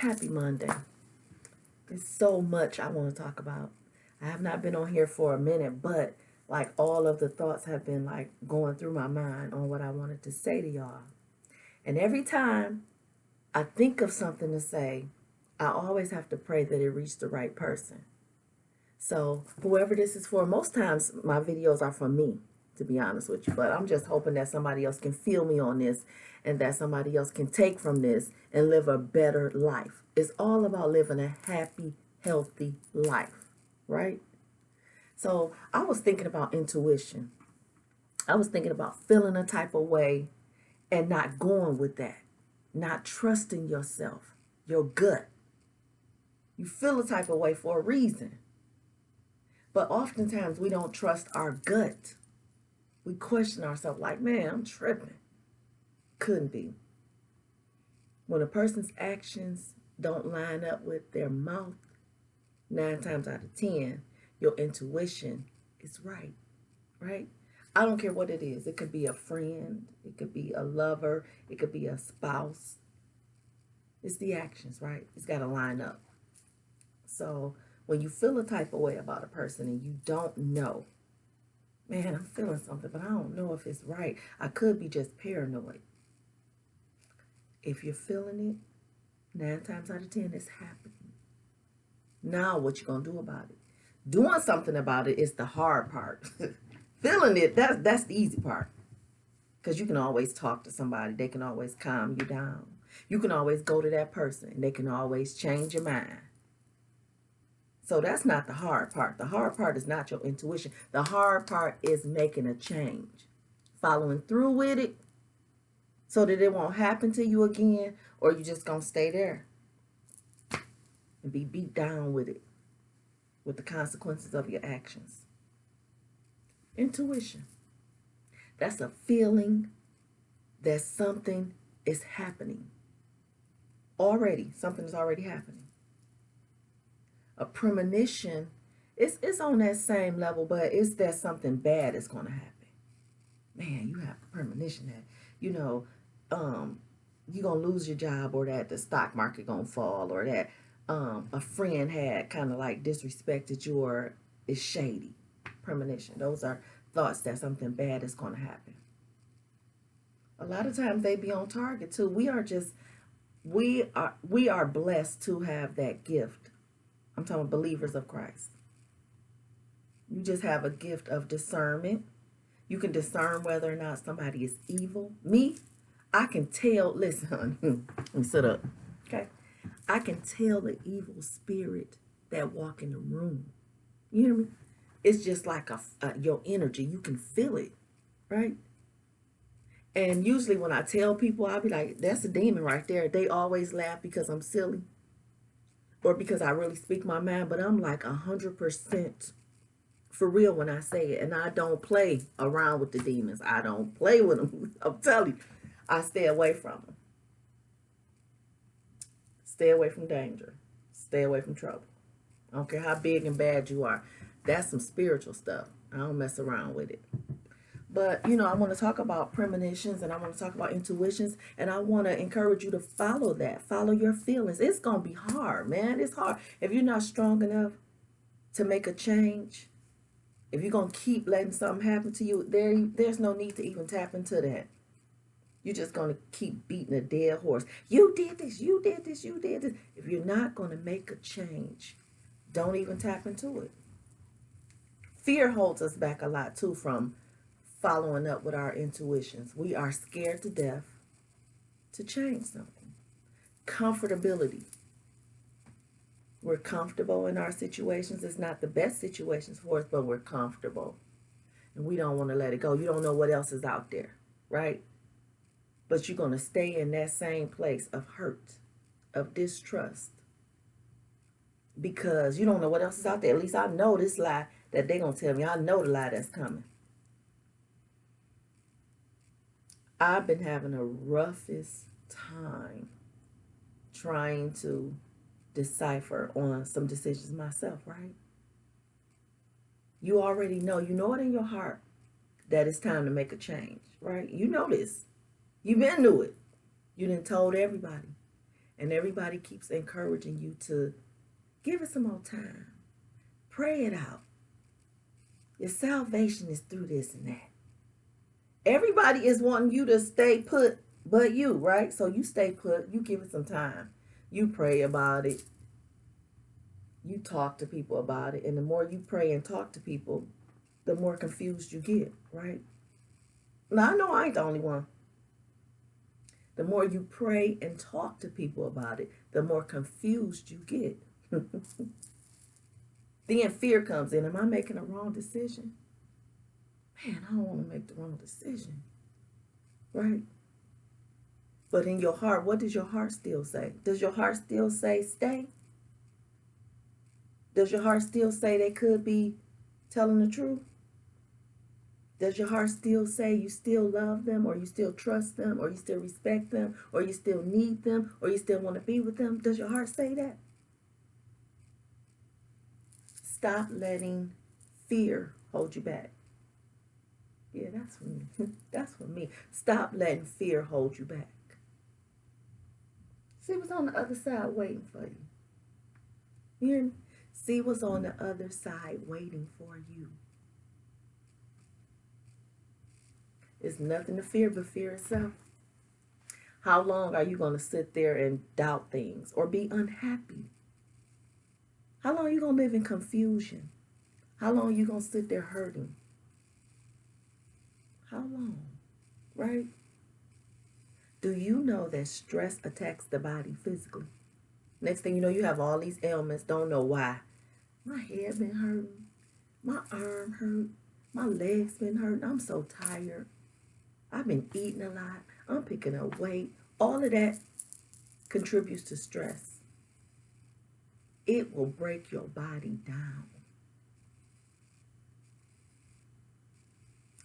Happy Monday. There's so much I want to talk about. I have not been on here for a minute, but like all of the thoughts have been like going through my mind on what I wanted to say to y'all. And every time I think of something to say, I always have to pray that it reached the right person. So whoever this is for, most times my videos are for me, to be honest with you. But I'm just hoping that somebody else can feel me on this and that somebody else can take from this and live a better life. It's all about living a happy, healthy life, right? So I was thinking about intuition. I was thinking about feeling a type of way and not going with that, not trusting yourself, your gut. You feel a type of way for a reason. But oftentimes we don't trust our gut. We question ourselves like, man, I'm tripping. Couldn't be. When a person's actions don't line up with their mouth, 9 times out of 10, your intuition is right, right? I don't care what it is. It could be a friend. It could be a lover. It could be a spouse. It's the actions, right? It's got to line up. So when you feel a type of way about a person and you don't know, man, I'm feeling something, but I don't know if it's right. I could be just paranoid. If you're feeling it, 9 times out of 10, it's happening. Now what you going to do about it? Doing something about it is the hard part. Feeling it, that's the easy part. Because you can always talk to somebody. They can always calm you down. You can always go to that person. And they can always change your mind. So that's not the hard part. The hard part is not your intuition. The hard part is making a change. Following through with it so that it won't happen to you again, or you just going to stay there and be beat down with it, with the consequences of your actions. Intuition. That's a feeling that something is happening. Already, something is already happening. A premonition, it's on that same level, but it's that something bad is going to happen. Man, you have a premonition that, you're going to lose your job, or that the stock market going to fall, or that a friend had kind of like disrespected you, or is shady. Premonition. Those are thoughts that something bad is going to happen. A lot of times they be on target too. We are blessed to have that gift. I'm talking about believers of Christ. You just have a gift of discernment. You can discern whether or not somebody is evil. Me, I can tell, listen, let me sit up. Okay. I can tell the evil spirit that walk in the room. You hear me? It's just like your energy. You can feel it, right? And usually when I tell people, I'll be like, that's a demon right there. They always laugh because I'm silly or because I really speak my mind. But I'm like 100% for real when I say it. And I don't play around with the demons. I don't play with them. I'm telling you, I stay away from them. Stay away from danger. Stay away from trouble. I don't care how big and bad you are. That's some spiritual stuff. I don't mess around with it. But, I want to talk about premonitions, and I want to talk about intuitions, and I want to encourage you to follow that. Follow your feelings. It's going to be hard, man. It's hard. If you're not strong enough to make a change, if you're going to keep letting something happen to you, there's no need to even tap into that. You're just going to keep beating a dead horse. You did this, you did this, you did this. If you're not going to make a change, don't even tap into it. Fear holds us back a lot, too, from following up with our intuitions. We are scared to death to change something. Comfortability. We're comfortable in our situations. It's not the best situations for us, but we're comfortable. And we don't want to let it go. You don't know what else is out there, right? But you're going to stay in that same place of hurt, of distrust. Because you don't know what else is out there. At least I know this lie that they're going to tell me. I know the lie that's coming. I've been having the roughest time trying to decipher on some decisions myself, right? You already know. You know it in your heart that it's time to make a change, right? You know this. You've been through it. You done told everybody. And everybody keeps encouraging you to give it some more time. Pray it out. Your salvation is through this and that. Everybody is wanting you to stay put but you, right? So you stay put, you give it some time. You pray about it. You talk to people about it. And the more you pray and talk to people, the more confused you get, right? Now, I know I ain't the only one. The more you pray and talk to people about it, the more confused you get. Then fear comes in. Am I making a wrong decision? Man, I don't want to make the wrong decision. Right? But in your heart, what does your heart still say? Does your heart still say stay? Does your heart still say they could be telling the truth? Does your heart still say you still love them, or you still trust them, or you still respect them, or you still need them, or you still want to be with them? Does your heart say that? Stop letting fear hold you back. Yeah, that's for me. That's for me. Stop letting fear hold you back. See what's on the other side waiting for you. You hear me? See what's on the other side waiting for you. There's nothing to fear but fear itself. How long are you going to sit there and doubt things or be unhappy? How long are you going to live in confusion? How long are you going to sit there hurting? How long? Right? Do you know that stress attacks the body physically? Next thing you know, you have all these ailments, don't know why. My head been hurting. My arm hurt. My legs been hurting. I'm so tired. I've been eating a lot. I'm picking up weight. All of that contributes to stress. It will break your body down.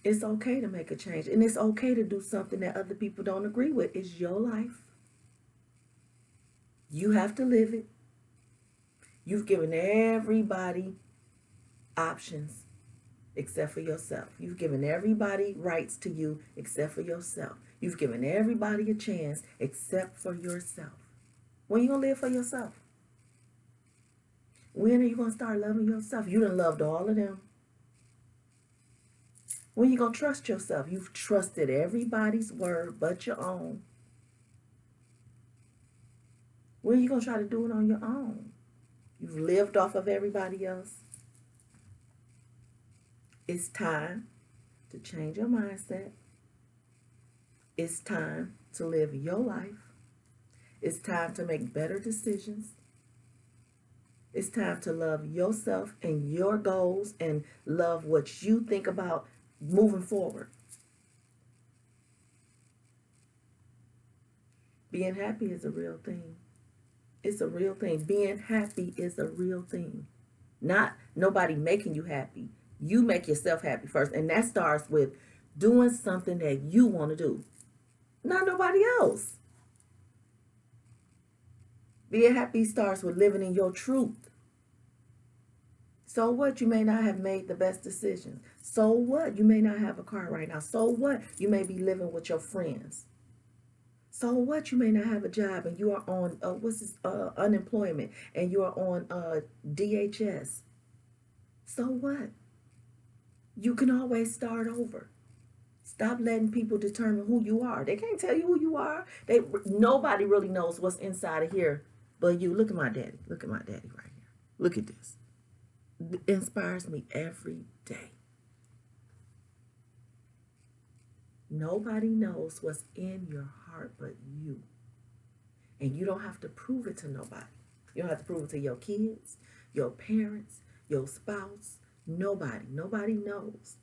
It's okay to make a change. And it's okay to do something that other people don't agree with. It's your life. You have to live it. You've given everybody options except for yourself. You've given everybody rights to you except for yourself. You've given everybody a chance except for yourself. When are you going to live for yourself? When are you going to start loving yourself? You done loved all of them. When are you going to trust yourself? You've trusted everybody's word but your own. When are you going to try to do it on your own? You've lived off of everybody else. It's time to change your mindset. It's time to live your life. It's time to make better decisions. It's time to love yourself and your goals and love what you think about moving forward. Being happy is a real thing. It's a real thing. Being happy is a real thing. Not nobody making you happy. You make yourself happy first. And that starts with doing something that you want to do. Not nobody else. Being happy starts with living in your truth. So what? You may not have made the best decisions. So what? You may not have a car right now. So what? You may be living with your friends. So what? You may not have a job and you are on unemployment and you are on DHS. So what? You can always start over. Stop letting people determine who you are. They can't tell you who you are. Nobody really knows what's inside of here but you. Look at my daddy. Look at my daddy right here. Look at this. It inspires me every day. Nobody knows what's in your heart but you. And you don't have to prove it to nobody. You don't have to prove it to your kids, your parents, your spouse. Nobody. Nobody knows.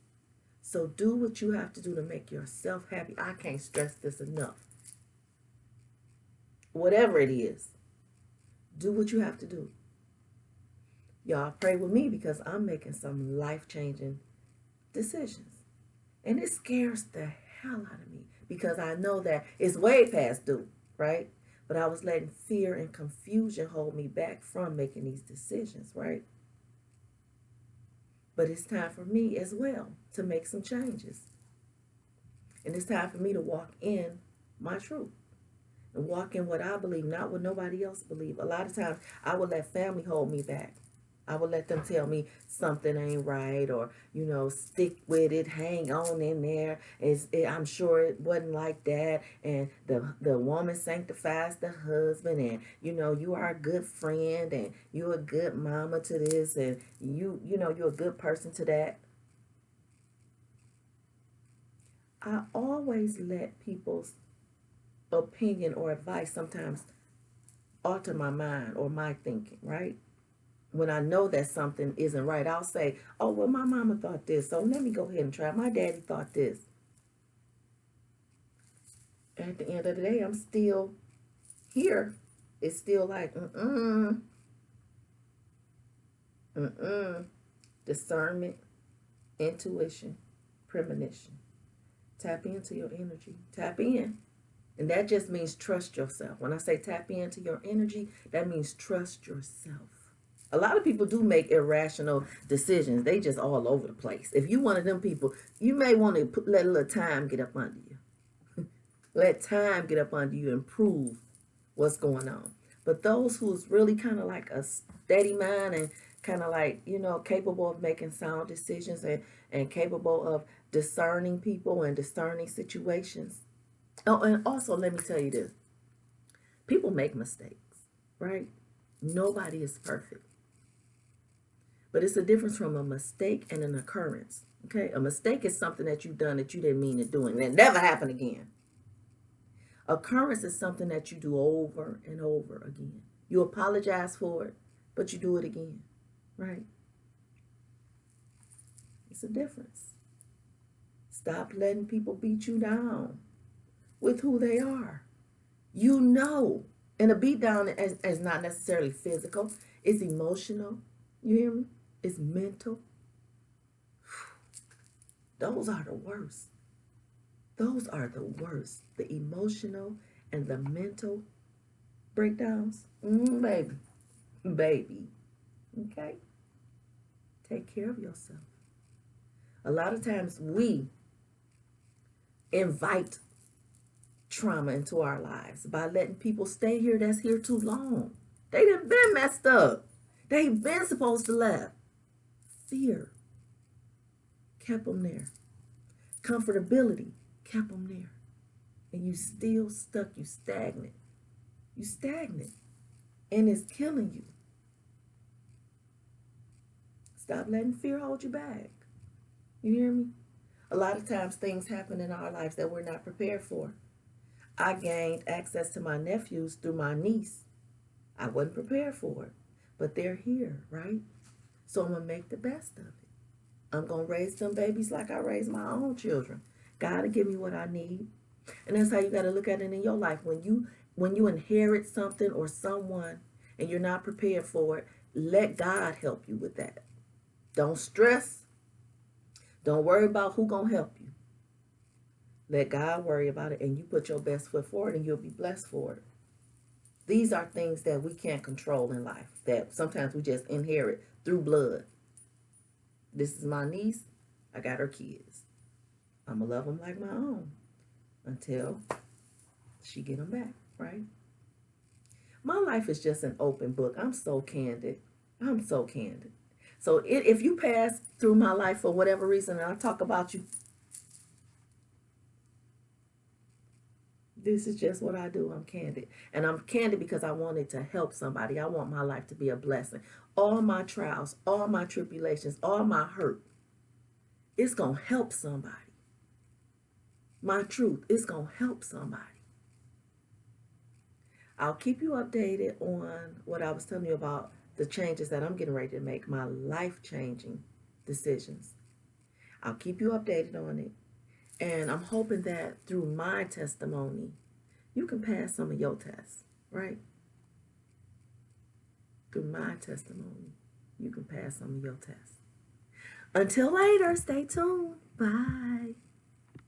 So do what you have to do to make yourself happy. I can't stress this enough. Whatever it is, do what you have to do. Y'all pray with me because I'm making some life-changing decisions. And it scares the hell out of me because I know that it's way past due, right? But I was letting fear and confusion hold me back from making these decisions, right? But it's time for me as well to make some changes. And it's time for me to walk in my truth. and walk in what I believe, not what nobody else believe. A lot of times I would let family hold me back. I would let them tell me something ain't right, or stick with it, hang on in there. I'm sure it wasn't like that, and the woman sanctifies the husband, and you are a good friend, and you're a good mama to this, and you're a good person to that. I always let people's opinion or advice sometimes alter my mind or my thinking, right? When I know that something isn't right, I'll say, oh, well, my mama thought this, so let me go ahead and try. My daddy thought this. At the end of the day, I'm still here. It's still like, discernment, intuition, premonition. Tap into your energy. Tap in. And that just means trust yourself. When I say tap into your energy, that means trust yourself. A lot of people do make irrational decisions. They just all over the place. If you one of them people, you may want to let a little time get up under you. Let time get up under you and prove what's going on. But those who's really kind of like a steady mind and kind of like, capable of making sound decisions and capable of discerning people and discerning situations. Oh, and also let me tell you this. People make mistakes, right? Nobody is perfect. But it's a difference from a mistake and an occurrence. Okay? A mistake is something that you've done that you didn't mean to do and it never happened again. Occurrence is something that you do over and over again. You apologize for it, but you do it again. Right? It's a difference. Stop letting people beat you down with who they are. And a beat down is not necessarily physical. It's emotional. You hear me? It's mental. Those are the worst. Those are the worst. The emotional and the mental breakdowns. Baby. Baby. Okay? Take care of yourself. A lot of times we invite trauma into our lives by letting people stay here that's here too long. They done been messed up. They been supposed to left. Fear kept them there. Comfortability kept them there. And you still stuck. You stagnant. You stagnant. And it's killing you. Stop letting fear hold you back. You hear me? A lot of times things happen in our lives that we're not prepared for. I gained access to my nephews through my niece. I wasn't prepared for it. But they're here, right? So I'm going to make the best of it. I'm going to raise them babies like I raise my own children. God will give me what I need. And that's how you got to look at it in your life. When you inherit something or someone and you're not prepared for it, let God help you with that. Don't stress. Don't worry about who's going to help you. Let God worry about it, and you put your best foot forward and you'll be blessed for it. These are things that we can't control in life, that sometimes we just inherit through blood. This is my niece. I got her kids. I'm going to love them like my own until she get them back, right? My life is just an open book. I'm so candid. I'm so candid. So if you pass through my life for whatever reason and I talk about you, this is just what I do. I'm candid. And I'm candid because I wanted to help somebody. I want my life to be a blessing. All my trials, all my tribulations, all my hurt, it's going to help somebody. My truth is going to help somebody. I'll keep you updated on what I was telling you about the changes that I'm getting ready to make, my life-changing decisions. I'll keep you updated on it. And I'm hoping that through my testimony, you can pass some of your tests, right? Through my testimony, you can pass some of your tests. Until later, stay tuned. Bye.